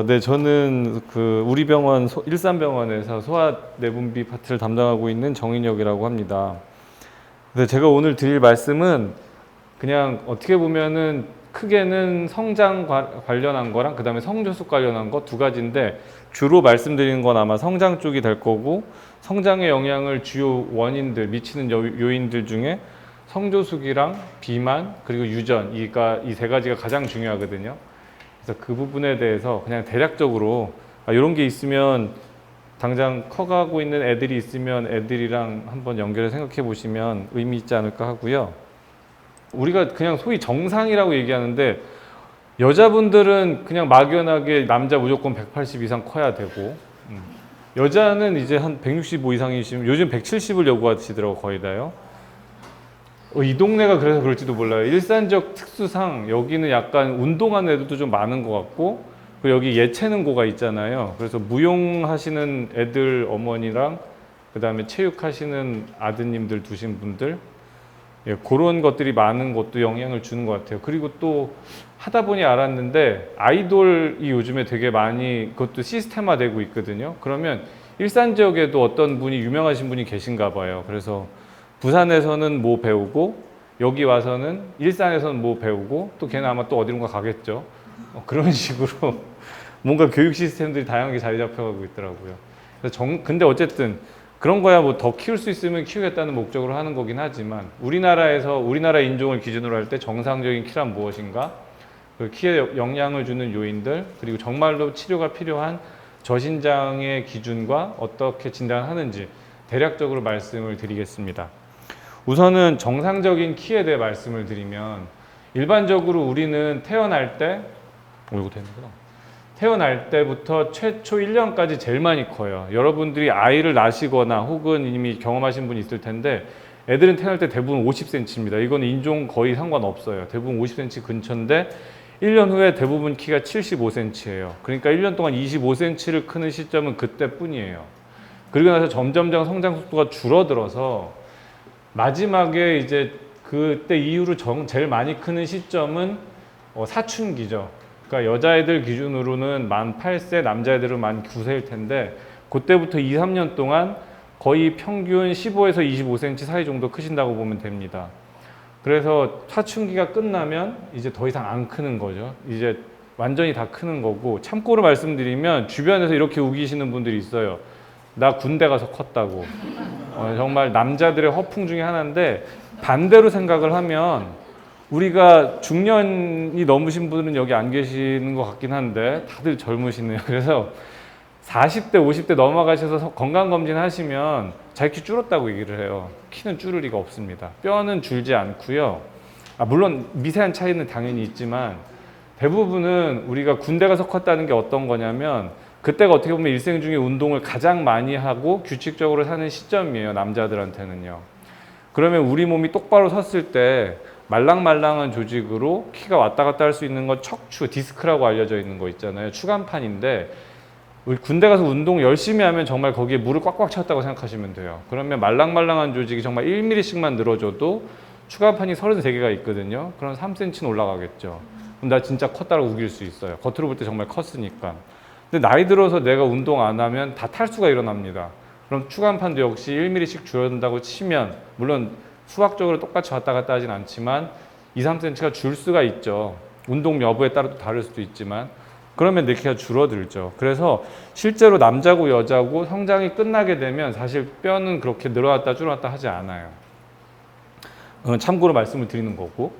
네, 저는 우리 병원 일산병원에서 소아내분비 파트를 담당하고 있는 정인혁이라고 합니다. 근데 제가 오늘 드릴 말씀은 그냥 어떻게 보면은 크게는 성장 관련한 거랑 그 다음에 성조숙 관련한 거 두 가지인데, 주로 말씀드리는 건 아마 성장 쪽이 될 거고, 성장에 영향을 주요 원인들, 미치는 요인들 중에 성조숙이랑 비만 그리고 유전, 이 세 가지가 가장 중요하거든요. 그래서 그 부분에 대해서 그냥 대략적으로 이런 게 있으면, 당장 커가고 있는 애들이 있으면 애들이랑 한번 연결해 생각해 보시면 의미 있지 않을까 하고요. 우리가 그냥 소위 정상이라고 얘기하는데, 여자분들은 그냥 막연하게 남자 무조건 180 이상 커야 되고, 여자는 이제 한 165 이상이시면, 요즘 170을 요구하시더라고 거의 다요. 이 동네가 그래서 그럴지도 몰라요. 일산적 특수상 여기는 약간 운동하는 애들도 좀 많은 것 같고, 그리고 여기 예체능고가 있잖아요. 그래서 무용하시는 애들 어머니랑 그 다음에 체육하시는 아드님들 두신 분들, 그런 것들이 많은 것도 영향을 주는 것 같아요. 그리고 또 하다 보니 알았는데, 아이돌이 요즘에 되게 많이 그것도 시스템화되고 있거든요. 그러면 일산 지역에도 어떤 분이 유명하신 분이 계신가 봐요. 그래서 부산에서는 뭐 배우고, 여기 와서는 일산에서는 뭐 배우고, 또 걔는 아마 또 어디론가 가겠죠. 그런 식으로 뭔가 교육 시스템들이 다양하게 자리 잡혀가고 있더라고요. 그래서 근데 어쨌든 그런 거야 뭐 더 키울 수 있으면 키우겠다는 목적으로 하는 거긴 하지만, 우리나라 인종을 기준으로 할 때 정상적인 키란 무엇인가, 그 키에 영향을 주는 요인들, 그리고 정말로 치료가 필요한 저신장의 기준과 어떻게 진단하는지 대략적으로 말씀을 드리겠습니다. 우선은 정상적인 키에 대해 말씀을 드리면, 일반적으로 우리는 태어날 때부터 최초 1년까지 제일 많이 커요. 여러분들이 아이를 낳으시거나 혹은 이미 경험하신 분이 있을 텐데, 애들은 태어날 때 대부분 50cm입니다. 이건 인종 거의 상관없어요. 대부분 50cm 근처인데 1년 후에 대부분 키가 75cm예요. 그러니까 1년 동안 25cm를 크는 시점은 그때뿐이에요. 그리고 나서 점점점 성장 속도가 줄어들어서 마지막에 이제 그때 이후로 제일 많이 크는 시점은 사춘기죠. 그러니까 여자애들 기준으로는 만 8세, 남자애들은 만 9세일 텐데, 그때부터 2, 3년 동안 거의 평균 15에서 25cm 사이 정도 크신다고 보면 됩니다. 그래서 사춘기가 끝나면 이제 더 이상 안 크는 거죠. 이제 완전히 다 크는 거고, 참고로 말씀드리면 주변에서 이렇게 우기시는 분들이 있어요. 나 군대 가서 컸다고. 정말 남자들의 허풍 중에 하나인데, 반대로 생각을 하면 우리가 중년이 넘으신 분들은 여기 안 계시는 것 같긴 한데 다들 젊으시네요. 그래서 40대, 50대 넘어가셔서 건강검진 하시면 자기 키 줄었다고 얘기를 해요. 키는 줄을 리가 없습니다. 뼈는 줄지 않고요. 물론 미세한 차이는 당연히 있지만, 대부분은 우리가 군대 가서 컸다는 게 어떤 거냐면, 그때가 어떻게 보면 일생 중에 운동을 가장 많이 하고 규칙적으로 사는 시점이에요, 남자들한테는요. 그러면 우리 몸이 똑바로 섰을 때 말랑말랑한 조직으로 키가 왔다 갔다 할 수 있는 건 척추, 디스크라고 알려져 있는 거 있잖아요. 추간판인데, 우리 군대 가서 운동 열심히 하면 정말 거기에 물을 꽉꽉 찼다고 생각하시면 돼요. 그러면 말랑말랑한 조직이 정말 1mm씩만 늘어져도 추간판이 33개가 있거든요. 그럼 3cm는 올라가겠죠. 그럼 나 진짜 컸다고 우길 수 있어요. 겉으로 볼 때 정말 컸으니까. 근데 나이 들어서 내가 운동 안 하면 다 탈수가 일어납니다. 그럼 추간판도 역시 1mm씩 줄어든다고 치면, 물론 수학적으로 똑같이 왔다 갔다 하진 않지만 2, 3cm가 줄 수가 있죠. 운동 여부에 따라 또 다를 수도 있지만, 그러면 내 키가 줄어들죠. 그래서 실제로 남자고 여자고 성장이 끝나게 되면 사실 뼈는 그렇게 늘어났다 줄어났다 하지 않아요. 참고로 말씀을 드리는 거고.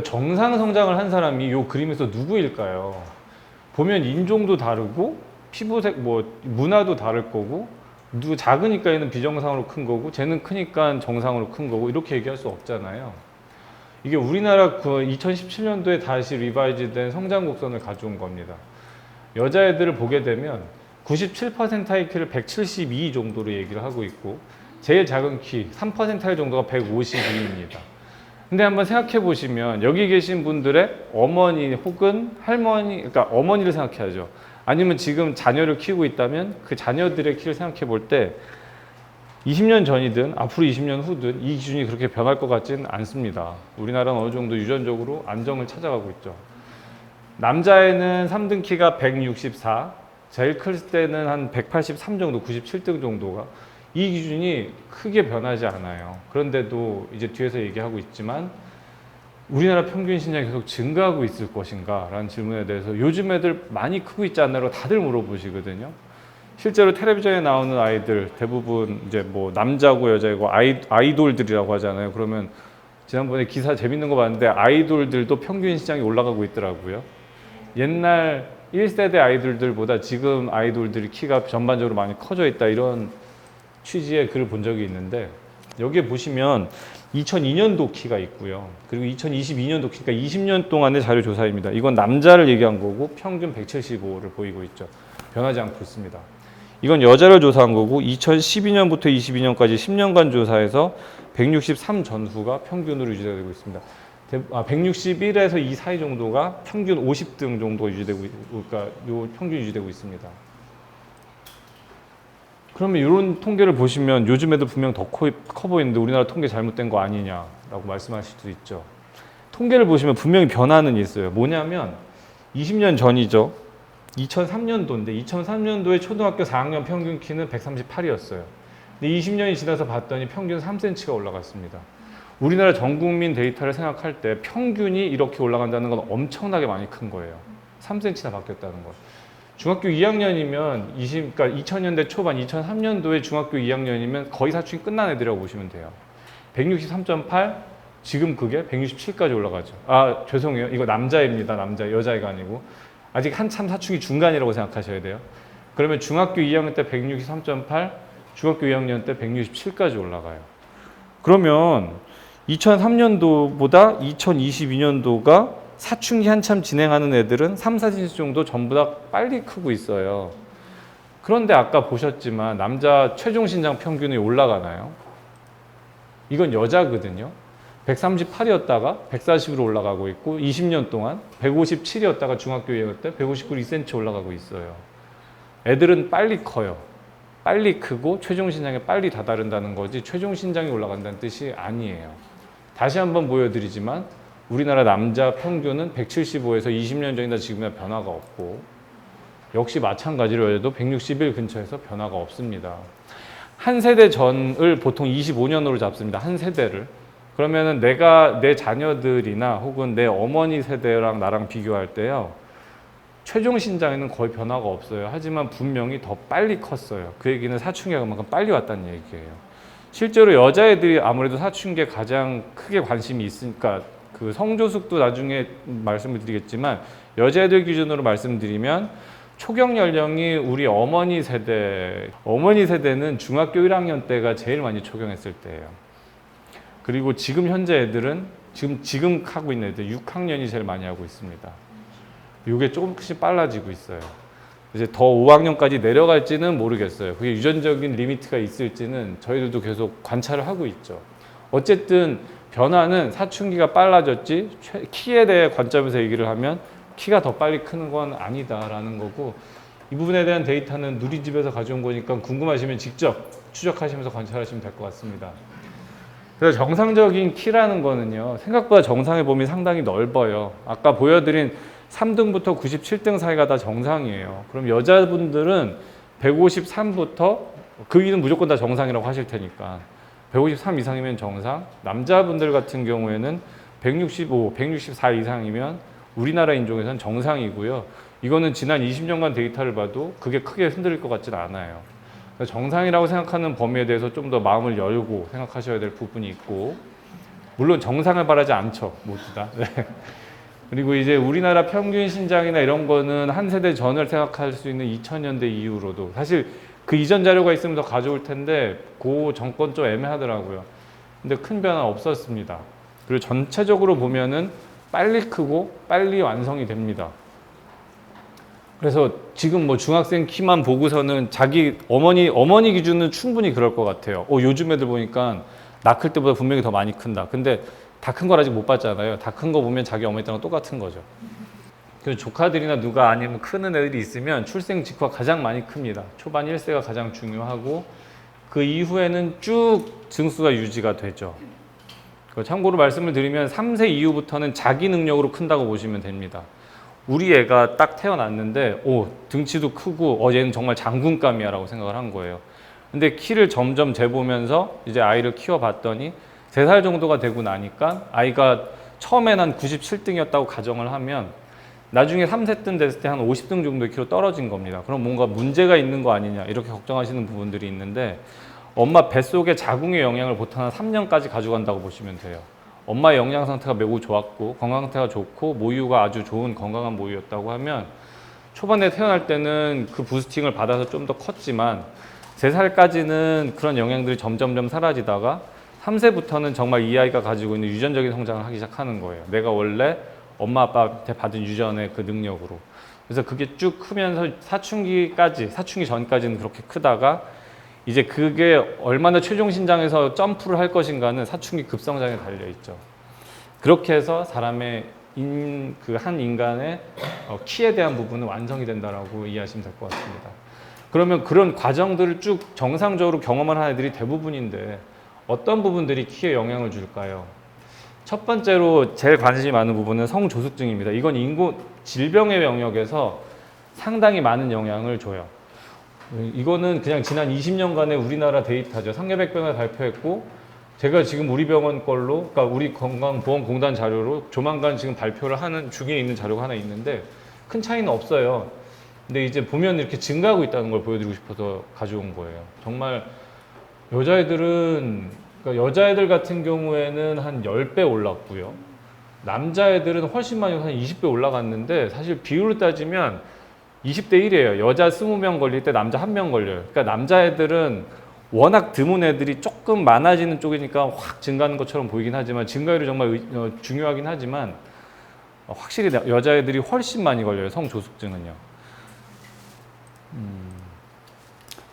정상 성장을 한 사람이 이 그림에서 누구일까요? 보면 인종도 다르고 피부색, 문화도 다를 거고, 누구 작으니까 얘는 비정상으로 큰 거고 쟤는 크니까 정상으로 큰 거고, 이렇게 얘기할 수 없잖아요. 이게 우리나라 2017년도에 다시 리바이즈된 성장 곡선을 가져온 겁니다. 여자애들을 보게 되면 97%의 키를 172 정도로 얘기를 하고 있고, 제일 작은 키 3%의 정도가 152입니다. 근데 한번 생각해 보시면 여기 계신 분들의 어머니 혹은 할머니, 그러니까 어머니를 생각해야죠. 아니면 지금 자녀를 키우고 있다면 그 자녀들의 키를 생각해 볼 때 20년 전이든 앞으로 20년 후든 이 기준이 그렇게 변할 것 같지는 않습니다. 우리나라는 어느 정도 유전적으로 안정을 찾아가고 있죠. 남자애는 3등 키가 164, 제일 클 때는 한 183 정도, 97등 정도가 이 기준이 크게 변하지 않아요. 그런데도 이제 뒤에서 얘기하고 있지만 우리나라 평균 신장이 계속 증가하고 있을 것인가 라는 질문에 대해서 요즘 애들 많이 크고 있지 않나라고 다들 물어보시거든요. 실제로 텔레비전에 나오는 아이들 대부분 이제 뭐 남자고 여자고 아이돌들이라고 하잖아요. 그러면 지난번에 기사 재밌는 거 봤는데 아이돌들도 평균 신장이 올라가고 있더라고요. 옛날 1세대 아이돌들보다 지금 아이돌들이 키가 전반적으로 많이 커져 있다 이런 취지의 글을 본 적이 있는데 여기에 보시면 2002년도 키가 있고요. 그리고 2022년도 키가 20년 동안의 자료 조사입니다. 이건 남자를 얘기한 거고 평균 175를 보이고 있죠. 변하지 않고 있습니다. 이건 여자를 조사한 거고 2012년부터 22년까지 10년간 조사해서 163 전후가 평균으로 유지되고 있습니다. 161에서 2 사이 정도가 평균 50등 정도가 유지되고, 그러니까 요 평균 유지되고 있습니다. 그러면 이런 통계를 보시면 요즘 애들 분명 더 커 보이는데 우리나라 통계 잘못된 거 아니냐라고 말씀하실 수도 있죠. 통계를 보시면 분명히 변화는 있어요. 뭐냐면 20년 전이죠. 2003년도인데 2003년도에 초등학교 4학년 평균 키는 138이었어요. 근데 20년이 지나서 봤더니 평균 3cm가 올라갔습니다. 우리나라 전 국민 데이터를 생각할 때 평균이 이렇게 올라간다는 건 엄청나게 많이 큰 거예요. 3cm나 바뀌었다는 거. 중학교 2학년이면 그러니까 2000년대 초반 2003년도에 중학교 2학년이면 거의 사춘기 끝난 애들이라고 보시면 돼요. 163.8 지금 그게 167까지 올라가죠. 아 죄송해요. 이거 남자입니다. 남자 여자애가 아니고 아직 한참 사춘기 중간이라고 생각하셔야 돼요. 그러면 중학교 2학년 때 163.8 중학교 2학년 때 167까지 올라가요. 그러면 2003년도보다 2022년도가 사춘기 한참 진행하는 애들은 3, 4cm 정도 전부 다 빨리 크고 있어요. 그런데 아까 보셨지만 남자 최종 신장 평균이 올라가나요? 이건 여자거든요. 138이었다가 140으로 올라가고 있고 20년 동안 157이었다가 중학교 2학년 때 159로 2cm 올라가고 있어요. 애들은 빨리 커요. 빨리 크고 최종 신장에 빨리 다다른다는 거지 최종 신장이 올라간다는 뜻이 아니에요. 다시 한번 보여드리지만 우리나라 남자 평균은 175에서 20년 전이나 지금이나 변화가 없고 역시 마찬가지로 여자도 161 근처에서 변화가 없습니다. 한 세대 전을 보통 25년으로 잡습니다. 한 세대를. 그러면은 내가 내 자녀들이나 혹은 내 어머니 세대랑 나랑 비교할 때요. 최종 신장에는 거의 변화가 없어요. 하지만 분명히 더 빨리 컸어요. 그 얘기는 사춘기가 그만큼 빨리 왔다는 얘기예요. 실제로 여자애들이 아무래도 사춘기에 가장 크게 관심이 있으니까 그 성조숙도 나중에 말씀을 드리겠지만 여자애들 기준으로 말씀드리면 초경 연령이 우리 어머니 세대는 중학교 1학년 때가 제일 많이 초경했을 때예요. 그리고 지금 현재 애들은 지금 하고 있는 애들 6학년이 제일 많이 하고 있습니다. 이게 조금씩 빨라지고 있어요. 이제 더 5학년까지 내려갈지는 모르겠어요. 그게 유전적인 리미트가 있을지는 저희들도 계속 관찰을 하고 있죠. 어쨌든 변화는 사춘기가 빨라졌지 키에 대해 관점에서 얘기를 하면 키가 더 빨리 크는 건 아니다라는 거고 이 부분에 대한 데이터는 누리집에서 가져온 거니까 궁금하시면 직접 추적하시면서 관찰하시면 될 것 같습니다. 그래서 정상적인 키라는 거는요 생각보다 정상의 범위 상당히 넓어요. 아까 보여드린 3등부터 97등 사이가 다 정상이에요. 그럼 여자분들은 153부터 그 위는 무조건 다 정상이라고 하실 테니까 153 이상이면 정상, 남자분들 같은 경우에는 165, 164 이상이면 우리나라 인종에서는 정상이고요. 이거는 지난 20년간 데이터를 봐도 그게 크게 흔들릴 것 같지는 않아요. 정상이라고 생각하는 범위에 대해서 좀 더 마음을 열고 생각하셔야 될 부분이 있고 물론 정상을 바라지 않죠. 모두 다. 네. 그리고 이제 우리나라 평균 신장이나 이런 거는 한 세대 전을 생각할 수 있는 2000년대 이후로도 사실 그 이전 자료가 있으면 더 가져올 텐데 그 정권 좀 애매하더라고요. 근데 큰 변화 없었습니다. 그리고 전체적으로 보면은 빨리 크고 빨리 완성이 됩니다. 그래서 지금 뭐 중학생 키만 보고서는 자기 어머니 기준은 충분히 그럴 것 같아요. 요즘 애들 보니까 나 클 때보다 분명히 더 많이 큰다. 근데 다 큰 걸 아직 못 봤잖아요. 다 큰 거 보면 자기 어머니 때랑 똑같은 거죠. 그래서 조카들이나 누가 아니면 크는 애들이 있으면 출생 직후가 가장 많이 큽니다. 초반 1세가 가장 중요하고 그 이후에는 쭉 증수가 유지가 되죠. 참고로 말씀을 드리면 3세 이후부터는 자기 능력으로 큰다고 보시면 됩니다. 우리 애가 딱 태어났는데 등치도 크고 얘는 정말 장군감이야 라고 생각을 한 거예요. 근데 키를 점점 재보면서 이제 아이를 키워봤더니 3살 정도가 되고 나니까 아이가 처음엔 한 97등이었다고 가정을 하면 나중에 3세등 됐을 때 한 50등 정도의 키로 떨어진 겁니다. 그럼 뭔가 문제가 있는 거 아니냐 이렇게 걱정하시는 부분들이 있는데 엄마 뱃속에 자궁의 영양을 보통 한 3년까지 가져간다고 보시면 돼요. 엄마의 영양 상태가 매우 좋았고 건강 상태가 좋고 모유가 아주 좋은 건강한 모유였다고 하면 초반에 태어날 때는 그 부스팅을 받아서 좀 더 컸지만 3살까지는 그런 영양들이 점점점 사라지다가 3세부터는 정말 이 아이가 가지고 있는 유전적인 성장을 하기 시작하는 거예요. 내가 원래 엄마 아빠한테 받은 유전의 그 능력으로. 그래서 그게 쭉 크면서 사춘기 전까지는 그렇게 크다가 이제 그게 얼마나 최종 신장에서 점프를 할 것인가는 사춘기 급성장에 달려 있죠. 그렇게 해서 사람의 그 한 인간의 키에 대한 부분은 완성이 된다라고 이해하시면 될 것 같습니다. 그러면 그런 과정들을 쭉 정상적으로 경험을 한 애들이 대부분인데 어떤 부분들이 키에 영향을 줄까요? 첫 번째로 제일 관심이 많은 부분은 성조숙증입니다. 이건 인구 질병의 영역에서 상당히 많은 영향을 줘요. 이거는 그냥 지난 20년간의 우리나라 데이터죠. 상계백병을 발표했고 제가 지금 우리 병원 걸로, 그러니까 우리 건강보험공단 자료로 조만간 지금 발표를 하는 중에 있는 자료가 하나 있는데 큰 차이는 없어요. 근데 이제 보면 이렇게 증가하고 있다는 걸 보여드리고 싶어서 가져온 거예요. 정말 그러니까 여자애들 같은 경우에는 한 10배 올랐고요. 남자애들은 훨씬 많이 한 20배 올라갔는데 사실 비율로 따지면 20대 1이에요. 여자 20명 걸릴 때 남자 1명 걸려요. 그러니까 남자애들은 워낙 드문 애들이 조금 많아지는 쪽이니까 확 증가하는 것처럼 보이긴 하지만 증가율이 정말 중요하긴 하지만 확실히 여자애들이 훨씬 많이 걸려요. 성조숙증은요.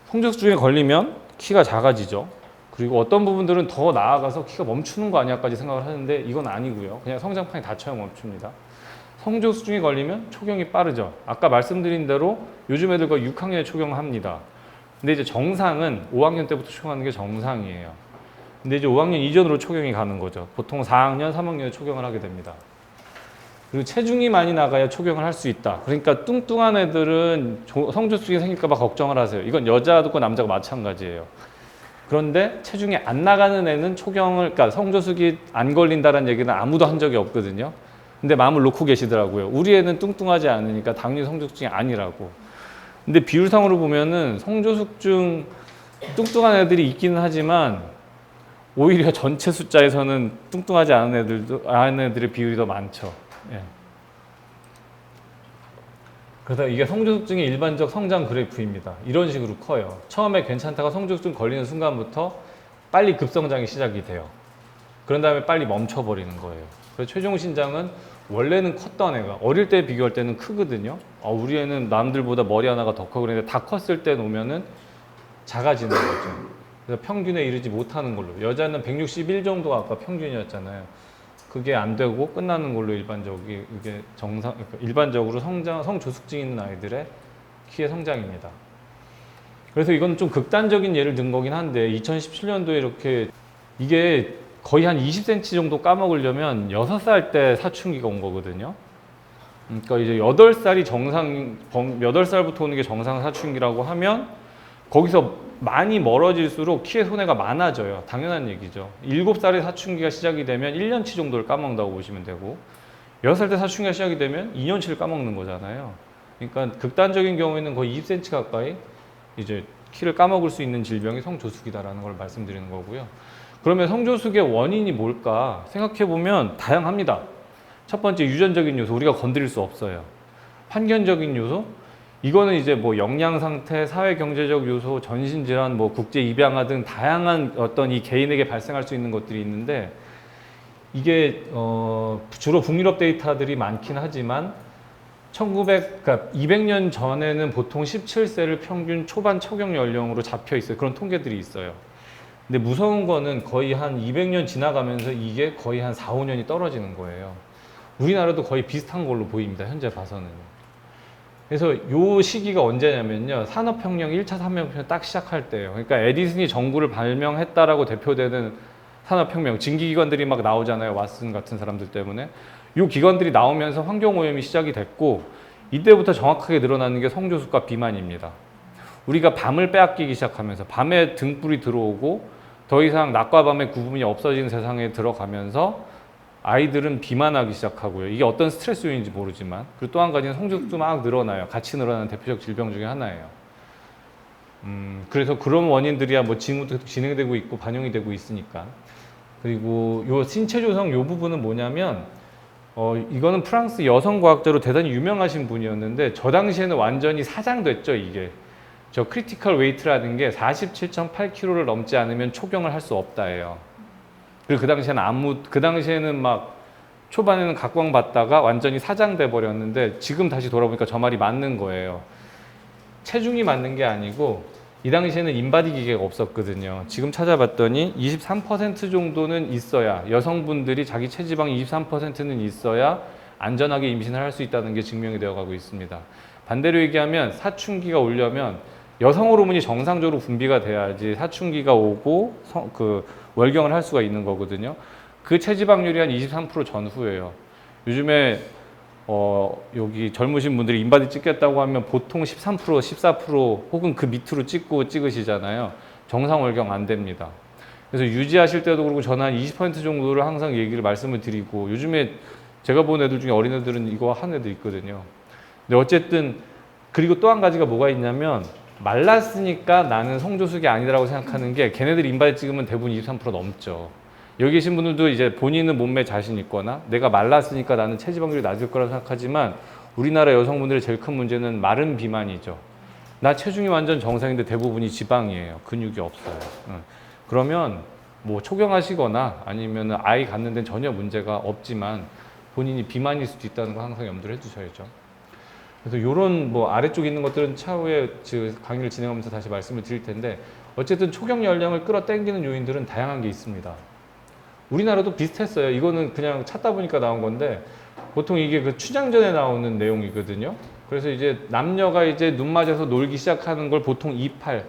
성조숙증에 걸리면 키가 작아지죠. 그리고 어떤 부분들은 더 나아가서 키가 멈추는 거 아니야까지 생각을 하는데 이건 아니고요. 그냥 성장판이 닫혀야 멈춥니다. 성조숙증에 걸리면 초경이 빠르죠. 아까 말씀드린 대로 요즘 애들 거의 6학년에 초경합니다. 근데 이제 정상은 5학년 때부터 초경하는 게 정상이에요. 근데 이제 5학년 이전으로 초경이 가는 거죠. 보통 4학년, 3학년에 초경을 하게 됩니다. 그리고 체중이 많이 나가야 초경을 할 수 있다. 그러니까 뚱뚱한 애들은 성조숙이 생길까 봐 걱정을 하세요. 이건 여자고 남자고 마찬가지예요. 그런데 체중이 안 나가는 애는 그러니까 성조숙이 안 걸린다는 얘기는 아무도 한 적이 없거든요. 근데 마음을 놓고 계시더라고요. 우리 애는 뚱뚱하지 않으니까 당연히 성조숙증이 아니라고. 근데 비율상으로 보면은 성조숙증 뚱뚱한 애들이 있기는 하지만 오히려 전체 숫자에서는 뚱뚱하지 않은 애들의 비율이 더 많죠. 예. 그래서 이게 성조숙증의 일반적 성장 그래프입니다. 이런 식으로 커요. 처음에 괜찮다가 성조숙증 걸리는 순간부터 빨리 급성장이 시작이 돼요. 그런 다음에 빨리 멈춰버리는 거예요. 그래서 최종 신장은 원래는 컸던 애가 어릴 때 비교할 때는 크거든요. 우리 애는 남들보다 머리 하나가 더 커. 그런데 다 컸을 때 놓으면은 작아지는 거죠. 그래서 평균에 이르지 못하는 걸로. 여자는 161 정도가 아까 평균이었잖아요. 그게 안 되고 끝나는 걸로 일반적으로 성조숙증 있는 아이들의 키의 성장입니다. 그래서 이건 좀 극단적인 예를 든 거긴 한데 2017년도에 이게 거의 한 20cm 정도 까먹으려면 6살 때 사춘기가 온 거거든요. 그러니까 이제 8살부터 오는 게 정상 사춘기라고 하면 거기서 많이 멀어질수록 키의 손해가 많아져요. 당연한 얘기죠. 7살에 사춘기가 시작이 되면 1년치 정도를 까먹는다고 보시면 되고 6살 때 사춘기가 시작이 되면 2년치를 까먹는 거잖아요. 그러니까 극단적인 경우에는 거의 20cm 가까이 이제 키를 까먹을 수 있는 질병이 성조숙이다라는 걸 말씀드리는 거고요. 그러면 성조숙의 원인이 뭘까 생각해보면 다양합니다. 첫 번째 유전적인 요소, 우리가 건드릴 수 없어요. 환경적인 요소, 이거는 이제 뭐 영양 상태, 사회 경제적 요소, 전신 질환, 뭐 국제 입양아 등 다양한 어떤 이 개인에게 발생할 수 있는 것들이 있는데 이게 주로 북유럽 데이터들이 많긴 하지만 200년 전에는 보통 17세를 평균 초반 초경 연령으로 잡혀 있어요. 그런 통계들이 있어요. 근데 무서운 거는 거의 한 200년 지나가면서 이게 거의 한 4, 5년이 떨어지는 거예요. 우리나라도 거의 비슷한 걸로 보입니다. 현재 봐서는. 그래서 요 시기가 언제냐면요. 산업혁명 1차 산업혁명 딱 시작할 때예요. 그러니까 에디슨이 전구를 발명했다라고 대표되는 산업혁명, 증기기관들이 막 나오잖아요. 왓슨 같은 사람들 때문에. 이 기관들이 나오면서 환경오염이 시작이 됐고 이때부터 정확하게 늘어나는 게 성조숙과 비만입니다. 우리가 밤을 빼앗기기 시작하면서 밤에 등불이 들어오고 더 이상 낮과 밤의 구분이 없어진 세상에 들어가면서 아이들은 비만하기 시작하고요. 이게 어떤 스트레스 요인인지 모르지만. 그리고 또 한 가지는 성조숙도 막 늘어나요. 같이 늘어나는 대표적 질병 중에 하나예요. 그래서 그런 원인들이야 뭐 지금부터 진행되고 있고 반영이 되고 있으니까. 그리고 요 신체 조성 요 부분은 뭐냐면 이거는 프랑스 여성 과학자로 대단히 유명하신 분이었는데 저 당시에는 완전히 사장됐죠, 이게. 저 크리티컬 웨이트라는 게 47.8kg를 넘지 않으면 초경을 할 수 없다예요. 그리고 그 당시에는 막 초반에는 각광받다가 완전히 사장돼 버렸는데 지금 다시 돌아보니까 저 말이 맞는 거예요. 체중이 맞는 게 아니고 이 당시에는 인바디 기계가 없었거든요. 지금 찾아봤더니 23% 정도는 있어야, 여성분들이 자기 체지방이 23%는 있어야 안전하게 임신을 할 수 있다는 게 증명이 되어 가고 있습니다. 반대로 얘기하면 사춘기가 오려면 여성 호르몬이 정상적으로 분비가 돼야지 사춘기가 오고 월경을 할 수가 있는 거거든요. 그 체지방률이 한 23% 전후예요. 요즘에 여기 젊으신 분들이 인바디 찍겠다고 하면 보통 13%, 14% 혹은 그 밑으로 찍으시잖아요. 정상 월경 안 됩니다. 그래서 유지하실 때도 그렇고 저는 한 20% 정도를 항상 말씀을 드리고 요즘에 제가 본 애들 중에 어린 애들은 이거 한 애들 있거든요. 근데 어쨌든 그리고 또 한 가지가 뭐가 있냐면 말랐으니까 나는 성조숙이 아니라고 생각하는 게 걔네들이 인바디 찍으면 대부분 23% 넘죠. 여기 계신 분들도 이제 본인은 몸매에 자신 있거나 내가 말랐으니까 나는 체지방률이 낮을 거라 생각하지만 우리나라 여성분들의 제일 큰 문제는 마른 비만이죠. 나 체중이 완전 정상인데 대부분이 지방이에요. 근육이 없어요. 그러면 뭐 초경하시거나 아니면 아이 갖는 데는 전혀 문제가 없지만 본인이 비만일 수도 있다는 거 항상 염두를 해주셔야죠. 그래서 이런 뭐 아래쪽에 있는 것들은 차후에 강의를 진행하면서 다시 말씀을 드릴 텐데 어쨌든 초경 연령을 끌어당기는 요인들은 다양한 게 있습니다. 우리나라도 비슷했어요. 이거는 그냥 찾다 보니까 나온 건데 보통 이게 그 춘향전에 나오는 내용이거든요. 그래서 이제 남녀가 이제 눈 맞아서 놀기 시작하는 걸 보통 28,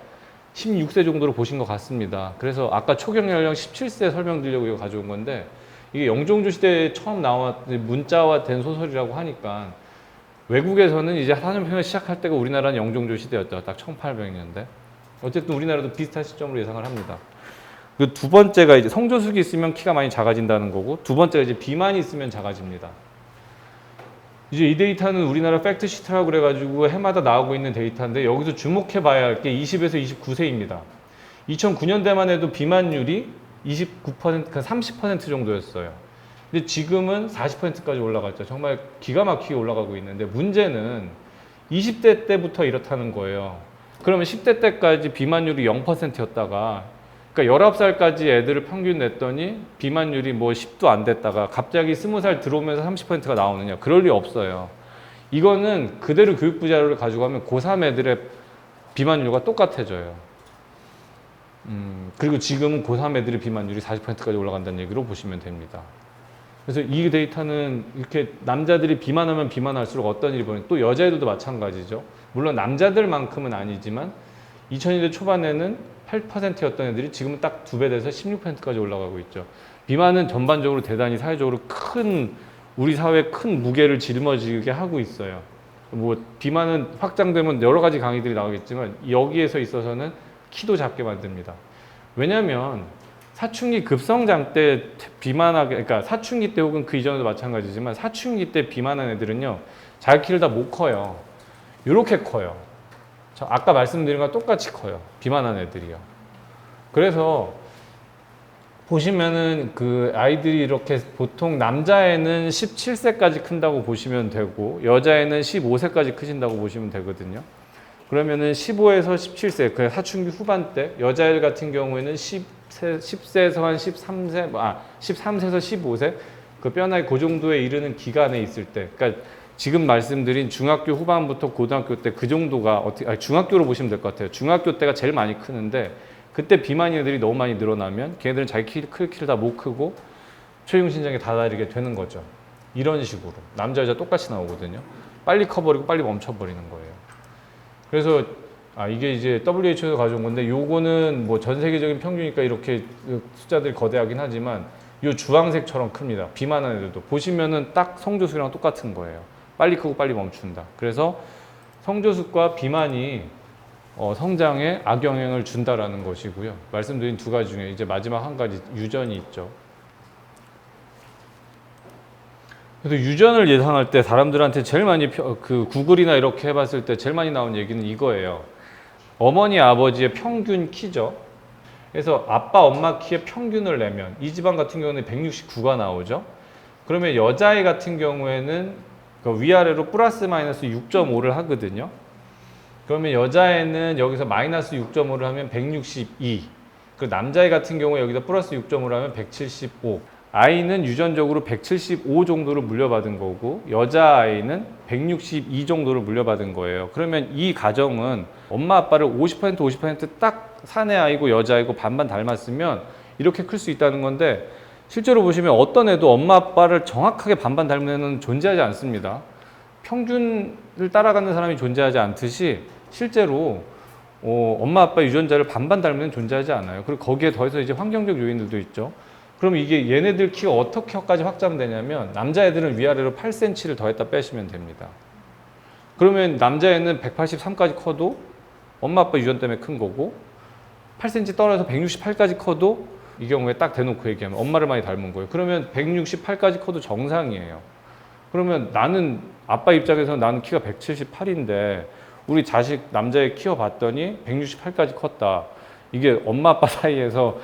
16세 정도로 보신 것 같습니다. 그래서 아까 초경 연령 17세 설명드리려고 이거 가져온 건데 이게 영종조 시대에 처음 문자화 된 소설이라고 하니까 외국에서는 이제 사전표현 시작할 때가 우리나라는 영종조 시대였죠. 딱 1800년대. 어쨌든 우리나라도 비슷한 시점으로 예상을 합니다. 그 두 번째가 이제 성조숙이 있으면 키가 많이 작아진다는 거고 두 번째가 이제 비만이 있으면 작아집니다. 이제 이 데이터는 우리나라 팩트시트라고 그래가지고 해마다 나오고 있는 데이터인데 여기서 주목해 봐야 할 게 20에서 29세입니다. 2009년대만 해도 비만율이 29%, 30% 정도였어요. 근데 지금은 40%까지 올라갔죠. 정말 기가 막히게 올라가고 있는데 문제는 20대 때부터 이렇다는 거예요. 그러면 10대 때까지 비만율이 0%였다가 그러니까 19살까지 애들을 평균 냈더니 비만율이 뭐 10도 안 됐다가 갑자기 20살 들어오면서 30%가 나오느냐. 그럴 리 없어요. 이거는 그대로 교육부 자료를 가지고 가면 고3 애들의 비만율과 똑같아져요. 그리고 지금은 고3 애들의 비만율이 40%까지 올라간다는 얘기로 보시면 됩니다. 그래서 이 데이터는 이렇게 남자들이 비만하면 비만할수록 어떤 일이 벌어지냐. 또 여자애들도 마찬가지죠. 물론 남자들만큼은 아니지만 2000년대 초반에는 8%였던 애들이 지금은 딱 2배 돼서 16%까지 올라가고 있죠. 비만은 전반적으로 대단히 사회적으로 우리 사회에 큰 무게를 짊어지게 하고 있어요. 뭐 비만은 확장되면 여러 가지 강의들이 나오겠지만 여기에서 있어서는 키도 작게 만듭니다. 왜냐하면 사춘기 급성장 때 그러니까 사춘기 때 혹은 그 이전에도 마찬가지지만 사춘기 때 비만한 애들은요, 잘 키우다 못 커요. 이렇게 커요. 아까 말씀드린 거랑 똑같이 커요. 비만한 애들이요. 그래서 보시면은 그 아이들이 이렇게 보통 남자애는 17세까지 큰다고 보시면 되고 여자애는 15세까지 크신다고 보시면 되거든요. 그러면은 15에서 17세, 그 사춘기 후반 때, 여자애 같은 경우에는 10세에서 한 13세에서 15세, 그 뼈나이 그 정도에 이르는 기간에 있을 때, 그러니까 지금 말씀드린 중학교 후반부터 고등학교 때 그 정도가 중학교로 보시면 될 것 같아요. 중학교 때가 제일 많이 크는데 그때 비만인 애들이 너무 많이 늘어나면 걔네들은 자기 키를 다 못 크고 최중 신장에 다다르게 되는 거죠. 이런 식으로 남자 여자 똑같이 나오거든요. 빨리 커버리고 빨리 멈춰버리는 거예요. 그래서 이게 이제 WHO에서 가져온 건데 요거는 뭐 전 세계적인 평균이니까 이렇게 숫자들이 거대하긴 하지만 요 주황색처럼 큽니다. 비만한 애들도 보시면은 딱 성조숙이랑 똑같은 거예요. 빨리 크고 빨리 멈춘다. 그래서 성조숙과 비만이 성장에 악영향을 준다라는 것이고요. 말씀드린 두 가지 중에 이제 마지막 한 가지 유전이 있죠. 그래서 유전을 예상할 때 사람들한테 제일 많이 구글이나 이렇게 해봤을 때 제일 많이 나온 얘기는 이거예요. 어머니 아버지의 평균 키죠. 그래서 아빠 엄마 키의 평균을 내면 이 집안 같은 경우는 169가 나오죠. 그러면 여자애 같은 경우에는 그 위아래로 플러스 마이너스 6.5를 하거든요. 그러면 여자애는 여기서 마이너스 6.5를 하면 162. 그 남자애 같은 경우에 여기서 플러스 6.5를 하면 175. 아이는 유전적으로 175 정도를 물려받은 거고 여자아이는 162 정도를 물려받은 거예요. 그러면 이 가정은 엄마 아빠를 50%딱 사내 아이고 여자아이고 반반 닮았으면 이렇게 클 수 있다는 건데 실제로 보시면 어떤 애도 엄마 아빠를 정확하게 반반 닮은 애는 존재하지 않습니다. 평균을 따라가는 사람이 존재하지 않듯이 실제로 엄마 아빠 유전자를 반반 닮은 애는 존재하지 않아요. 그리고 거기에 더해서 이제 환경적 요인들도 있죠. 그럼 이게 얘네들 키가 어떻게까지 확장되냐면 남자애들은 위아래로 8cm를 더했다 빼시면 됩니다. 그러면 남자애는 183까지 커도 엄마 아빠 유전 때문에 큰 거고 8cm 떨어져서 168까지 커도 이 경우에 딱 대놓고 얘기하면 엄마를 많이 닮은 거예요. 그러면 168까지 커도 정상이에요. 그러면 나는 아빠 입장에서 나는 키가 178인데 우리 자식 남자애 키워봤더니 168까지 컸다. 이게 엄마 아빠 사이에서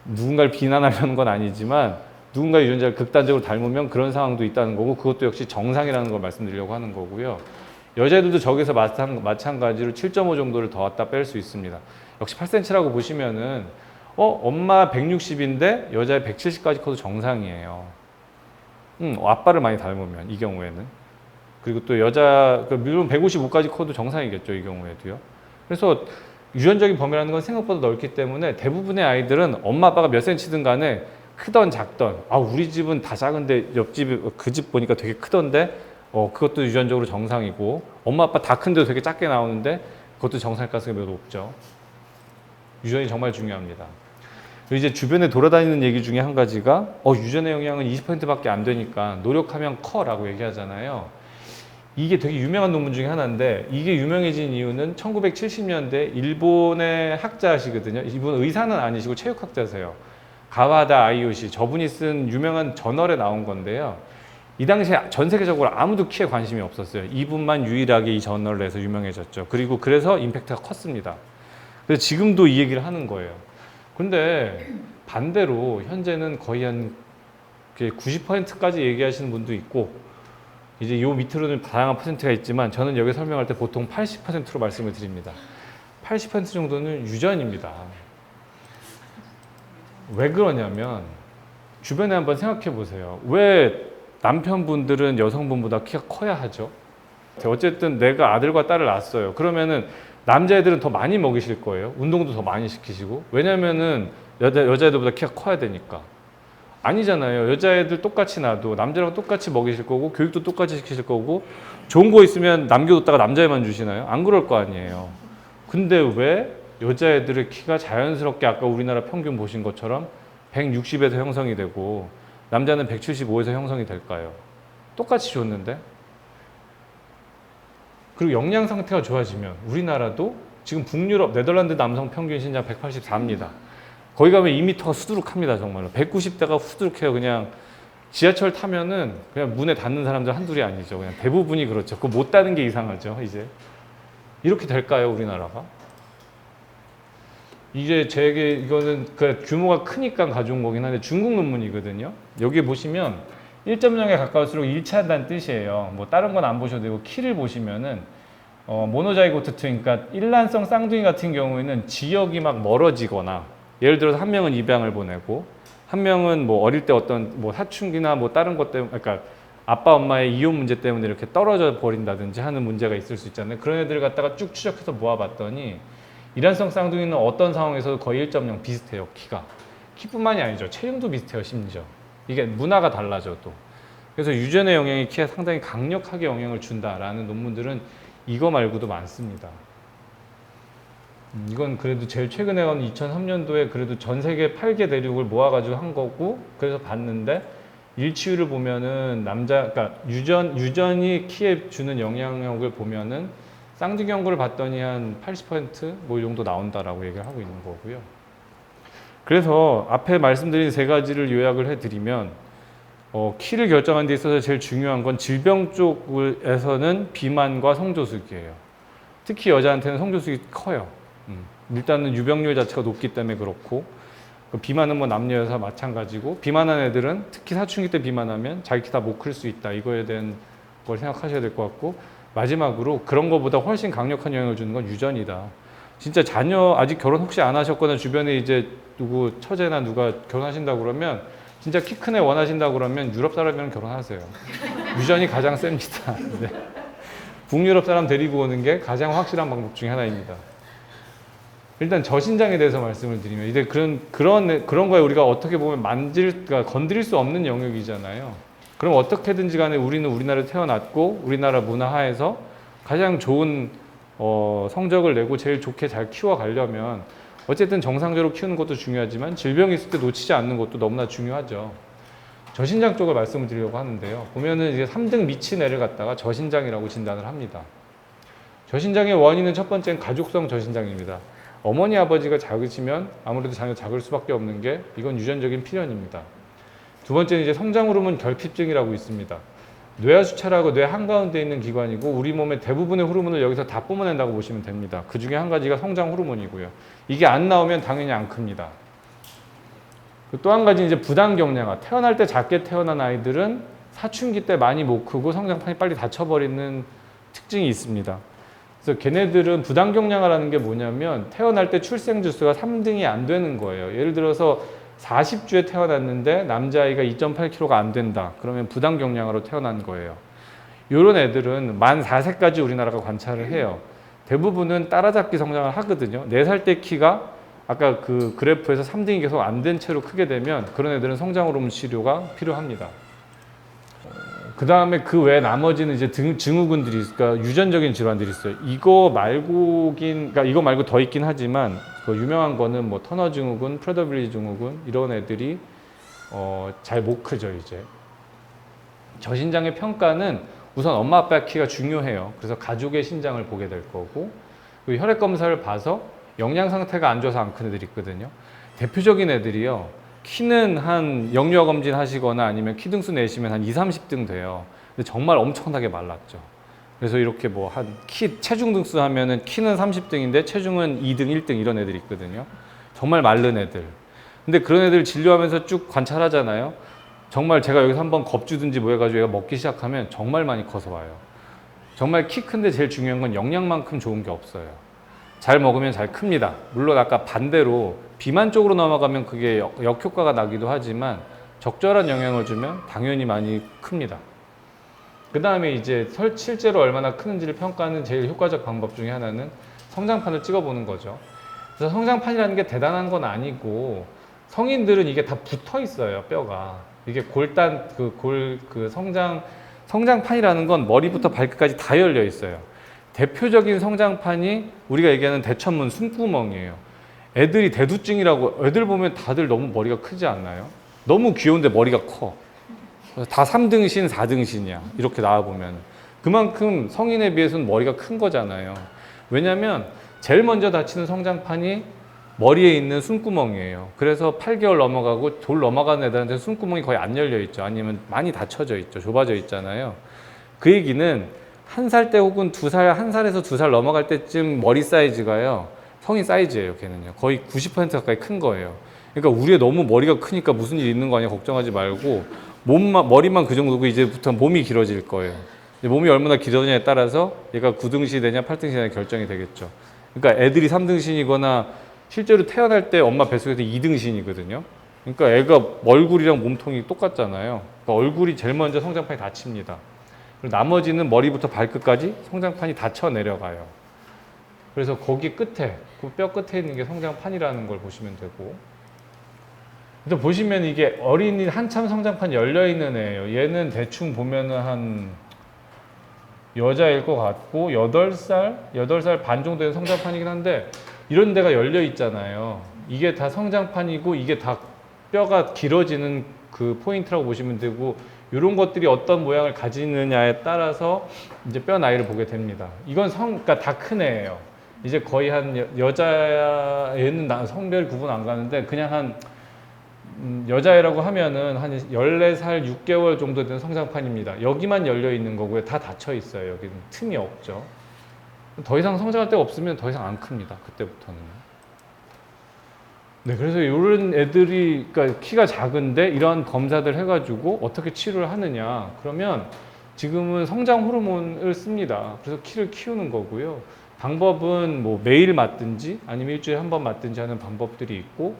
누군가를 비난하려는 건 아니지만 누군가의 유전자를 극단적으로 닮으면 그런 상황도 있다는 거고 그것도 역시 정상이라는 걸 말씀드리려고 하는 거고요. 여자애들도 저기서 마찬가지로 7.5 정도를 더 왔다 뺄 수 있습니다. 역시 8cm라고 보시면은 엄마 160인데 여자애 170까지 커도 정상이에요. 아빠를 많이 닮으면 이 경우에는. 그리고 또 여자 물론 155까지 커도 정상이겠죠. 이 경우에도요. 그래서 유전적인 범위라는 건 생각보다 넓기 때문에 대부분의 아이들은 엄마 아빠가 몇 cm든 간에 크던 작던 우리 집은 다 작은데 옆집 그 집 보니까 되게 크던데 그것도 유전적으로 정상이고 엄마 아빠 다 큰데도 되게 작게 나오는데 그것도 정상일 가능성이 매우 높죠. 유전이 정말 중요합니다. 그리고 이제 주변에 돌아다니는 얘기 중에 한 가지가 유전의 영향은 20%밖에 안 되니까 노력하면 커라고 얘기하잖아요. 이게 되게 유명한 논문 중에 하나인데 이게 유명해진 이유는 1970년대 일본의 학자시거든요. 이분 의사는 아니시고 체육학자세요. 가와다 아이오시 저분이 쓴 유명한 저널에 나온 건데요. 이 당시에 전 세계적으로 아무도 키에 관심이 없었어요. 이분만 유일하게 이 저널을 내서 유명해졌죠. 그래서 임팩트가 컸습니다. 그래서 지금도 이 얘기를 하는 거예요. 근데 반대로 현재는 거의 한 90%까지 얘기하시는 분도 있고 이제 요 밑으로는 다양한 퍼센트가 있지만 저는 여기 설명할 때 보통 80%로 말씀을 드립니다. 80% 정도는 유전입니다. 왜 그러냐면 주변에 한번 생각해 보세요. 왜 남편분들은 여성분보다 키가 커야 하죠? 어쨌든 내가 아들과 딸을 낳았어요. 그러면은 남자애들은 더 많이 먹이실 거예요. 운동도 더 많이 시키시고. 왜냐면은 여자애들보다 키가 커야 되니까. 아니잖아요. 여자애들 똑같이 낳아도 남자랑 똑같이 먹이실 거고 교육도 똑같이 시키실 거고 좋은 거 있으면 남겨뒀다가 남자애만 주시나요? 안 그럴 거 아니에요. 근데 왜 여자애들의 키가 자연스럽게 아까 우리나라 평균 보신 것처럼 160에서 형성이 되고 남자는 175에서 형성이 될까요? 똑같이 줬는데. 그리고 영양 상태가 좋아지면 우리나라도 지금 북유럽 네덜란드 남성 평균 신장 184입니다. 거기 가면 2m가 수두룩합니다. 정말로 190대가 수두룩해요. 그냥 지하철 타면은 그냥 문에 닿는 사람들 한둘이 아니죠. 그냥 대부분이 그렇죠. 그거 못 닿는 게 이상하죠. 이제 이렇게 될까요, 우리나라가? 이제 이거는 그 규모가 크니까 가져온 거긴 한데 중국 논문이거든요. 여기 보시면 1.0에 가까울수록 일치한다는 뜻이에요. 뭐 다른 건 안 보셔도 되고 키를 보시면은 모노자이고트 트윈, 그러니까 일란성 쌍둥이 같은 경우에는 지역이 막 멀어지거나 예를 들어서 한 명은 입양을 보내고 한 명은 뭐 어릴 때 어떤 뭐 사춘기나 뭐 다른 것 때문에 그러니까 아빠 엄마의 이혼 문제 때문에 이렇게 떨어져 버린다든지 하는 문제가 있을 수 있잖아요. 그런 애들 갖다가 쭉 추적해서 모아봤더니 일란성 쌍둥이는 어떤 상황에서도 거의 1.0 비슷해요. 키뿐만이 아니죠. 체형도 비슷해요. 심지어 이게 문화가 달라져도. 그래서 유전의 영향이 키에 상당히 강력하게 영향을 준다라는 논문들은 이거 말고도 많습니다. 이건 그래도 제일 최근에 온 2003년도에 그래도 전 세계 8개 대륙을 모아가지고 한 거고, 그래서 봤는데 일치율을 보면은 그러니까 유전이 키에 주는 영향력을 보면은 쌍둥이 연구를 봤더니 한 80%뭐 이 정도 나온다라고 얘기를 하고 있는 거고요. 그래서 앞에 말씀드린 세 가지를 요약을 해드리면 키를 결정하는 데 있어서 제일 중요한 건 질병 쪽에서는 비만과 성조숙이에요. 특히 여자한테는 성조숙이 커요. 일단은 유병률 자체가 높기 때문에 그렇고, 비만은 뭐 남녀 여사 마찬가지고, 비만한 애들은 특히 사춘기 때 비만하면 자기 키 다 못 클 수 있다, 이거에 대한 걸 생각하셔야 될 것 같고, 마지막으로 그런 것보다 훨씬 강력한 영향을 주는 건 유전이다. 진짜 자녀 아직 결혼 혹시 안 하셨거나 주변에 이제 누구 처제나 누가 결혼하신다고 그러면, 진짜 키 큰 애 원하신다고 그러면 유럽 사람이랑 결혼하세요. 유전이 가장 셉니다. 네. 북유럽 사람 데리고 오는 게 가장 확실한 방법 중에 하나입니다. 일단 저신장에 대해서 말씀을 드리면, 이제 그런 거에 우리가 어떻게 보면 그러니까 건드릴 수 없는 영역이잖아요. 그럼 어떻게든지 간에 우리는 우리나라에 태어났고 우리나라 문화하에서 가장 좋은 성적을 내고 제일 좋게 잘 키워가려면 어쨌든 정상적으로 키우는 것도 중요하지만 질병이 있을 때 놓치지 않는 것도 너무나 중요하죠. 저신장 쪽을 말씀을 드리려고 하는데요. 보면은 이제 3등 미친 애를 갖다가 저신장이라고 진단을 합니다. 저신장의 원인은 첫 번째는 가족성 저신장입니다. 어머니 아버지가 작으시면 아무래도 자녀 작을 수밖에 없는 게 이건 유전적인 필연입니다. 두 번째는 이제 성장 호르몬 결핍증이라고 있습니다. 뇌하수체라고 뇌 한가운데 있는 기관이고 우리 몸의 대부분의 호르몬을 여기서 다 뿜어낸다고 보시면 됩니다. 그 중에 한 가지가 성장 호르몬이고요. 이게 안 나오면 당연히 안 큽니다. 또 한 가지 이제 부당경량화. 태어날 때 작게 태어난 아이들은 사춘기 때 많이 못 크고 성장판이 빨리 닫혀버리는 특징이 있습니다. 그래서 걔네들은 부당경량화라는 게 뭐냐면 태어날 때 출생주수가 3등이 안 되는 거예요. 예를 들어서 40주에 태어났는데 남자아이가 2.8kg가 안 된다. 그러면 부당경량화로 태어난 거예요. 이런 애들은 만 4세까지 우리나라가 관찰을 해요. 대부분은 따라잡기 성장을 하거든요. 4살 때 키가 아까 그 그래프에서 3등이 계속 안 된 채로 크게 되면 그런 애들은 성장 호르몬 치료가 필요합니다. 그 다음에 그 외에 나머지는 이제 증후군들이, 그러니까 유전적인 질환들이 있어요. 이거 말고 더 있긴 하지만, 그 유명한 거는 뭐 터너 증후군, 프레더빌리 증후군, 이런 애들이, 잘 못 크죠, 이제. 저신장의 평가는 우선 엄마 아빠 키가 중요해요. 그래서 가족의 신장을 보게 될 거고, 그리고 혈액 검사를 봐서 영양 상태가 안 좋아서 안 큰 애들이 있거든요. 대표적인 애들이요. 키는 한 영유아 검진 하시거나 아니면 키등수 내시면 한 20, 30등 돼요. 근데 정말 엄청나게 말랐죠. 그래서 이렇게 뭐 체중 등수 하면은 키는 30등인데 체중은 2등, 1등 이런 애들이 있거든요. 정말 마른 애들. 근데 그런 애들 진료하면서 쭉 관찰하잖아요. 정말 제가 여기서 한번 겁주든지 뭐 해가지고 얘가 먹기 시작하면 정말 많이 커서 와요. 정말 키 큰데 제일 중요한 건 영양만큼 좋은 게 없어요. 잘 먹으면 잘 큽니다. 물론 아까 반대로 비만 쪽으로 넘어가면 그게 역효과가 나기도 하지만 적절한 영향을 주면 당연히 많이 큽니다. 그 다음에 이제 실제로 얼마나 크는지를 평가하는 제일 효과적 방법 중에 하나는 성장판을 찍어보는 거죠. 그래서 성장판이라는 게 대단한 건 아니고 성인들은 이게 다 붙어 있어요, 뼈가. 이게 성장판이라는 건 머리부터 발끝까지 다 열려 있어요. 대표적인 성장판이 우리가 얘기하는 대천문 숨구멍이에요. 애들이 대두증이라고, 애들 보면 다들 너무 머리가 크지 않나요? 너무 귀여운데 머리가 커. 다 3등신, 4등신이야. 이렇게 나와보면. 그만큼 성인에 비해서는 머리가 큰 거잖아요. 왜냐면 제일 먼저 다치는 성장판이 머리에 있는 숨구멍이에요. 그래서 8개월 넘어가고 돌 넘어가는 애들한테 숨구멍이 거의 안 열려 있죠. 아니면 많이 닫혀져 있죠. 좁아져 있잖아요. 그 얘기는 1살 때 혹은 2살, 1살에서 2살 넘어갈 때쯤 머리 사이즈가요. 성인 사이즈예요, 걔는요. 거의 90% 가까이 큰 거예요. 그러니까 우리 애 너무 머리가 크니까 무슨 일 있는 거 아니야 걱정하지 말고 머리만 그 정도고 이제부터 몸이 길어질 거예요. 몸이 얼마나 길어지냐에 따라서 얘가 9등신이 되냐 8등신이 되냐 결정이 되겠죠. 그러니까 애들이 3등신이거나 실제로 태어날 때 엄마 뱃속에서 2등신이거든요. 그러니까 애가 얼굴이랑 몸통이 똑같잖아요. 그러니까 얼굴이 제일 먼저 성장판이 닫힙니다. 그리고 나머지는 머리부터 발끝까지 성장판이 닫혀 내려가요. 그래서 거기 끝에, 그 뼈 끝에 있는 게 성장판이라는 걸 보시면 되고. 그래서 보시면 이게 어린이 한참 성장판 열려있는 애예요. 얘는 대충 보면은 한 여자일 것 같고 8살 반 정도 된 성장판이긴 한데 이런 데가 열려 있잖아요. 이게 다 성장판이고 이게 다 뼈가 길어지는 그 포인트라고 보시면 되고, 이런 것들이 어떤 모양을 가지느냐에 따라서 이제 뼈 나이를 보게 됩니다. 이건 그러니까 다 큰 애예요. 이제 거의 한 여자애는 성별 구분 안 가는데 그냥 한 여자애라고 하면은 한 14살 6개월 정도 된 성장판입니다. 여기만 열려 있는 거고요. 다 닫혀 있어요. 여기는 틈이 없죠. 더 이상 성장할 데가 없으면 더 이상 안 큽니다. 그때부터는. 네, 그래서 이런 애들이, 그러니까 키가 작은데 이러한 검사들 해가지고 어떻게 치료를 하느냐. 그러면 지금은 성장 호르몬을 씁니다. 그래서 키를 키우는 거고요. 방법은 뭐 매일 맞든지 아니면 일주일에 한 번 맞든지 하는 방법들이 있고,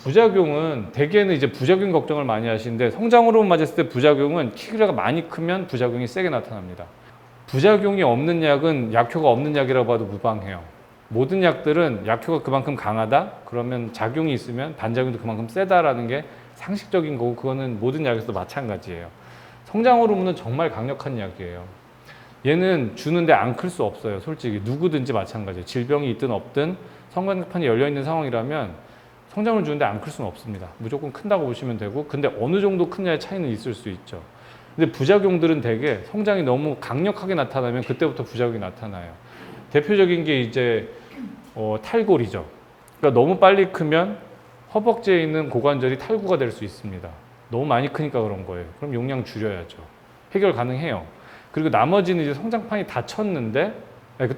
부작용은 대개는 이제 부작용 걱정을 많이 하시는데, 성장 호르몬 맞았을 때 부작용은 키가 많이 크면 부작용이 세게 나타납니다. 부작용이 없는 약은 약효가 없는 약이라고 봐도 무방해요. 모든 약들은 약효가 그만큼 강하다? 그러면 작용이 있으면 반작용도 그만큼 세다라는 게 상식적인 거고, 그거는 모든 약에서도 마찬가지예요. 성장 호르몬은 정말 강력한 약이에요. 얘는 주는데 안 클 수 없어요. 솔직히 누구든지 마찬가지예요. 질병이 있든 없든 성장판이 열려있는 상황이라면 성장을 주는데 안 클 수는 없습니다. 무조건 큰다고 보시면 되고, 근데 어느 정도 크냐의 차이는 있을 수 있죠. 근데 부작용들은 대개 성장이 너무 강력하게 나타나면 그때부터 부작용이 나타나요. 대표적인 게 이제 탈골이죠. 그러니까 너무 빨리 크면 허벅지에 있는 고관절이 탈구가 될 수 있습니다. 너무 많이 크니까 그런 거예요. 그럼 용량 줄여야죠. 해결 가능해요. 그리고 나머지는 이제 성장판이 닫혔는데,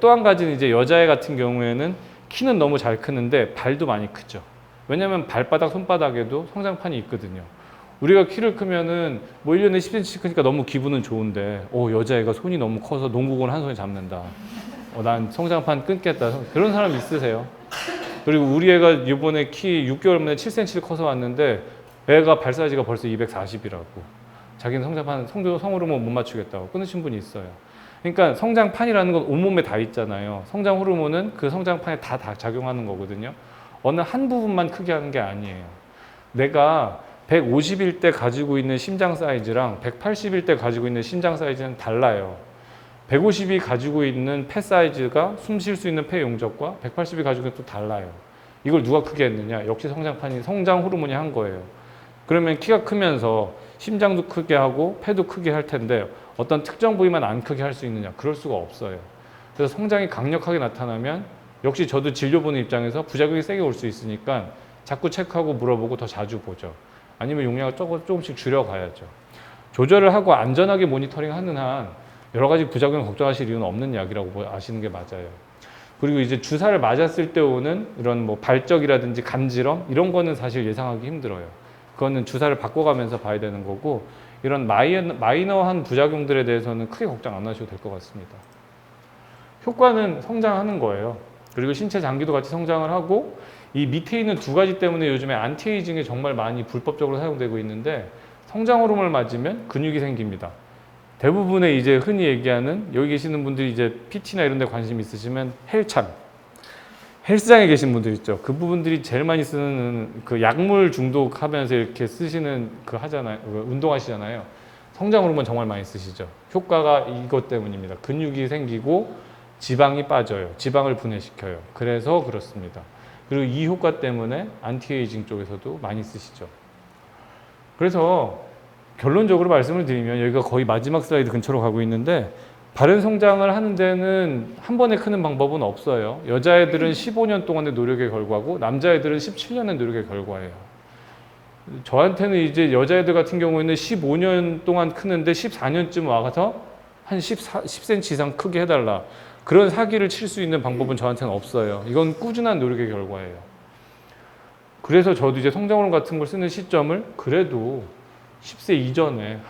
또 한 가지는 이제 여자애 같은 경우에는 키는 너무 잘 크는데 발도 많이 크죠. 왜냐면 발바닥, 손바닥에도 성장판이 있거든요. 우리가 키를 크면은 뭐 1년에 10cm 크니까 너무 기분은 좋은데, 여자애가 손이 너무 커서 농구공 한 손에 잡는다. 난 성장판 끊겠다. 그런 사람 있으세요? 그리고 우리 애가 이번에 키 6개월 만에 7cm를 커서 왔는데, 애가 발 사이즈가 벌써 240이라고. 자기는 성장판, 성호르몬 못 맞추겠다고 끊으신 분이 있어요. 그러니까 성장판이라는 건 온몸에 다 있잖아요. 성장 호르몬은 그 성장판에 다 작용하는 거거든요. 어느 한 부분만 크게 하는 게 아니에요. 내가 150일 때 가지고 있는 심장 사이즈랑 180일 때 가지고 있는 심장 사이즈는 달라요. 150이 가지고 있는 폐 사이즈가 숨 쉴 수 있는 폐 용적과 180이 가지고 있는 또 달라요. 이걸 누가 크게 했느냐? 역시 성장 호르몬이 한 거예요. 그러면 키가 크면서 심장도 크게 하고 폐도 크게 할 텐데 어떤 특정 부위만 안 크게 할 수 있느냐? 그럴 수가 없어요. 그래서 성장이 강력하게 나타나면 역시 저도 진료 보는 입장에서 부작용이 세게 올 수 있으니까 자꾸 체크하고 물어보고 더 자주 보죠. 아니면 용량을 조금씩 줄여가야죠. 조절을 하고 안전하게 모니터링 하는 한 여러 가지 부작용 걱정하실 이유는 없는 약이라고 아시는 게 맞아요. 그리고 이제 주사를 맞았을 때 오는 이런 뭐 발적이라든지 간지럼 이런 거는 사실 예상하기 힘들어요. 그거는 주사를 바꿔가면서 봐야 되는 거고, 이런 마이너한 부작용들에 대해서는 크게 걱정 안 하셔도 될 것 같습니다. 효과는 성장하는 거예요. 그리고 신체 장기도 같이 성장을 하고, 이 밑에 있는 두 가지 때문에 요즘에 안티에이징이 정말 많이 불법적으로 사용되고 있는데, 성장 호르몬을 맞으면 근육이 생깁니다. 대부분의 이제 흔히 얘기하는, 여기 계시는 분들이 이제 PT나 이런 데 관심 있으시면 헬스장에 계신 분들 있죠. 그 부분들이 제일 많이 쓰는 그 약물 중독하면서 이렇게 쓰시는 그 하잖아요. 운동하시잖아요. 성장 호르몬 정말 많이 쓰시죠. 효과가 이것 때문입니다. 근육이 생기고 지방이 빠져요. 지방을 분해시켜요. 그래서 그렇습니다. 그리고 이 효과 때문에 안티에이징 쪽에서도 많이 쓰시죠. 그래서 결론적으로 말씀을 드리면, 여기가 거의 마지막 슬라이드 근처로 가고 있는데, 바른 성장을 하는 데는 한 번에 크는 방법은 없어요. 여자애들은 15년 동안의 노력의 결과고 남자애들은 17년의 노력의 결과예요. 저한테는 이제 여자애들 같은 경우에는 15년 동안 크는데 14년쯤 와서 한 10cm 이상 크게 해달라. 그런 사기를 칠 수 있는 방법은 저한테는 없어요. 이건 꾸준한 노력의 결과예요. 그래서 저도 이제 성장호르몬 같은 걸 쓰는 시점을 그래도 10세 이전에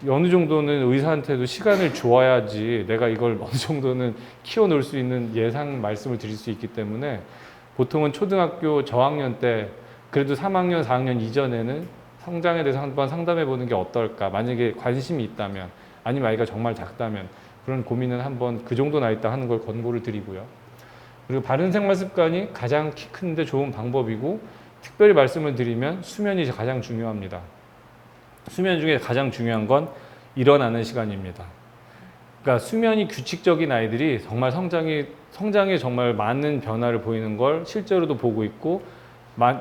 어느 정도는 의사한테도 시간을 줘야지 내가 이걸 어느 정도는 키워놓을 수 있는 예상 말씀을 드릴 수 있기 때문에, 보통은 초등학교 저학년 때 그래도 3학년, 4학년 이전에는 성장에 대해서 한번 상담해 보는 게 어떨까. 만약에 관심이 있다면, 아니면 아이가 정말 작다면 그런 고민은 한번 그 정도 나이 때 하는 걸 권고를 드리고요. 그리고 바른 생활 습관이 가장 키 크는데 좋은 방법이고, 특별히 말씀을 드리면 수면이 가장 중요합니다. 수면 중에 가장 중요한 건 일어나는 시간입니다. 그러니까 수면이 규칙적인 아이들이 정말 성장에 정말 많은 변화를 보이는 걸 실제로도 보고 있고,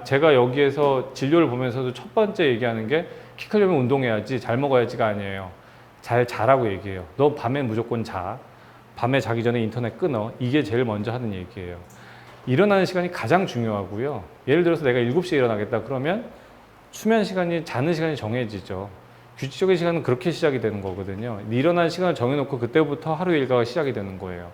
제가 여기에서 진료를 보면서도 첫 번째 얘기하는 게 키 크려면 운동해야지, 잘 먹어야지가 아니에요. 잘 자라고 얘기해요. 너 밤에 무조건 자. 밤에 자기 전에 인터넷 끊어. 이게 제일 먼저 하는 얘기예요. 일어나는 시간이 가장 중요하고요. 예를 들어서 내가 7시에 일어나겠다 그러면 수면 시간이, 자는 시간이 정해지죠. 규칙적인 시간은 그렇게 시작이 되는 거거든요. 일어나는 시간을 정해놓고 그때부터 하루의 일과가 시작이 되는 거예요.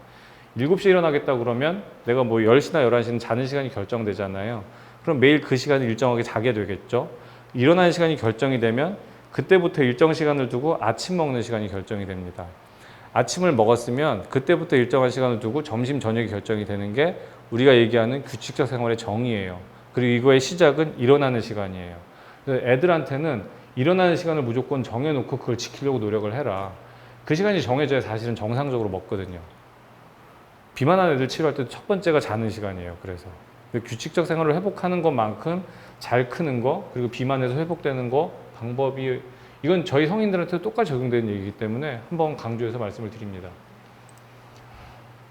7시에 일어나겠다 그러면 내가 뭐 10시나 11시는 자는 시간이 결정되잖아요. 그럼 매일 그 시간을 일정하게 자게 되겠죠. 일어나는 시간이 결정이 되면 그때부터 일정 시간을 두고 아침 먹는 시간이 결정이 됩니다. 아침을 먹었으면 그때부터 일정한 시간을 두고 점심, 저녁이 결정이 되는 게 우리가 얘기하는 규칙적 생활의 정의예요. 그리고 이거의 시작은 일어나는 시간이에요. 그래서 애들한테는 일어나는 시간을 무조건 정해놓고 그걸 지키려고 노력을 해라. 그 시간이 정해져야 사실은 정상적으로 먹거든요. 비만한 애들 치료할 때도 첫 번째가 자는 시간이에요. 그래서 규칙적 생활을 회복하는 것만큼 잘 크는 거, 그리고 비만에서 회복되는 거 방법이, 이건 저희 성인들한테도 똑같이 적용되는 얘기이기 때문에 한번 강조해서 말씀을 드립니다.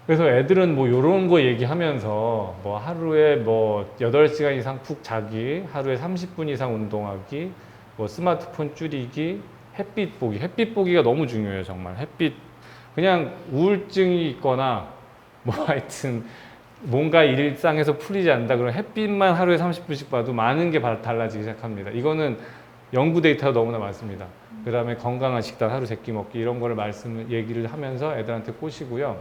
그래서 애들은 뭐 요런 거 얘기하면서 뭐 하루에 뭐 8시간 이상 푹 자기, 하루에 30분 이상 운동하기, 뭐 스마트폰 줄이기, 햇빛 보기. 햇빛 보기가 너무 중요해요, 정말. 햇빛, 그냥 우울증이 있거나 뭐 하여튼 뭔가 일상에서 풀리지 않는다 그러면 햇빛만 하루에 30분씩 봐도 많은 게 달라지기 시작합니다. 이거는 연구 데이터가 너무나 많습니다. 그 다음에 건강한 식단, 하루 3끼 먹기, 이런 거를 얘기를 하면서 애들한테 꼬시고요.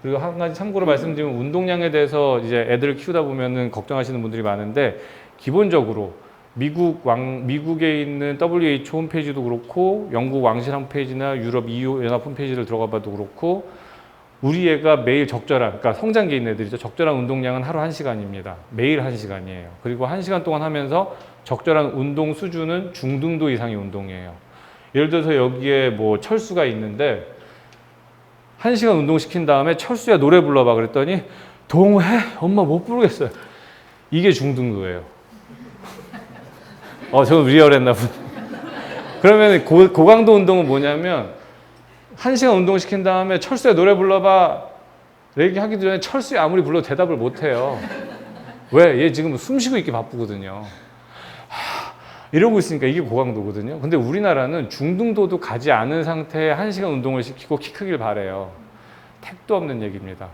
그리고 한 가지 참고로 말씀드리면, 운동량에 대해서 이제 애들을 키우다 보면은 걱정하시는 분들이 많은데, 기본적으로 미국에 있는 WHO 홈페이지도 그렇고, 영국 왕실 홈페이지나 유럽 EU 연합 홈페이지를 들어가 봐도 그렇고, 우리 애가 매일 적절한, 그러니까 성장기에 있는 애들이죠. 적절한 운동량은 하루 1시간입니다. 매일 1시간이에요. 그리고 1시간 동안 하면서 적절한 운동 수준은 중등도 이상의 운동이에요. 예를 들어서 여기에 뭐 철수가 있는데 1시간 운동 시킨 다음에 철수야 노래 불러봐 그랬더니 동해? 엄마 못 부르겠어요. 이게 중등도예요. 저는 리얼했나 보네. 그러면 고강도 운동은 뭐냐면 1시간 운동 시킨 다음에 철수야 노래 불러봐 얘기하기 전에 철수야 아무리 불러도 대답을 못 해요. 왜? 얘 지금 숨 쉬고 있기 바쁘거든요. 이러고 있으니까 이게 고강도거든요. 근데 우리나라는 중등도도 가지 않은 상태에 1시간 운동을 시키고 키 크길 바래요. 택도 없는 얘기입니다.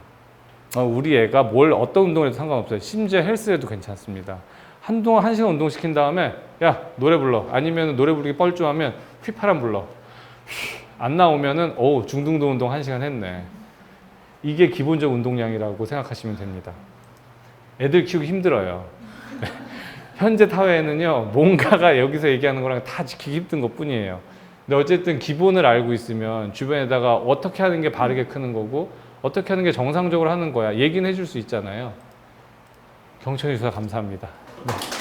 우리 애가 어떤 운동을 해도 상관없어요. 심지어 헬스에도 괜찮습니다. 한동안 1시간 운동 시킨 다음에 야 노래 불러, 아니면 노래 부르기 뻘쭘하면 휘파람 불러. 안 나오면은 중등도 운동 1시간 했네. 이게 기본적 운동량이라고 생각하시면 됩니다. 애들 키우기 힘들어요. 현재 사회에는요, 뭔가가 여기서 얘기하는 거랑 다 지키기 힘든 것 뿐이에요. 근데 어쨌든 기본을 알고 있으면 주변에다가 어떻게 하는 게 바르게 크는 거고 어떻게 하는 게 정상적으로 하는 거야 얘기는 해줄 수 있잖아요. 경청해 주셔서 감사합니다. 네.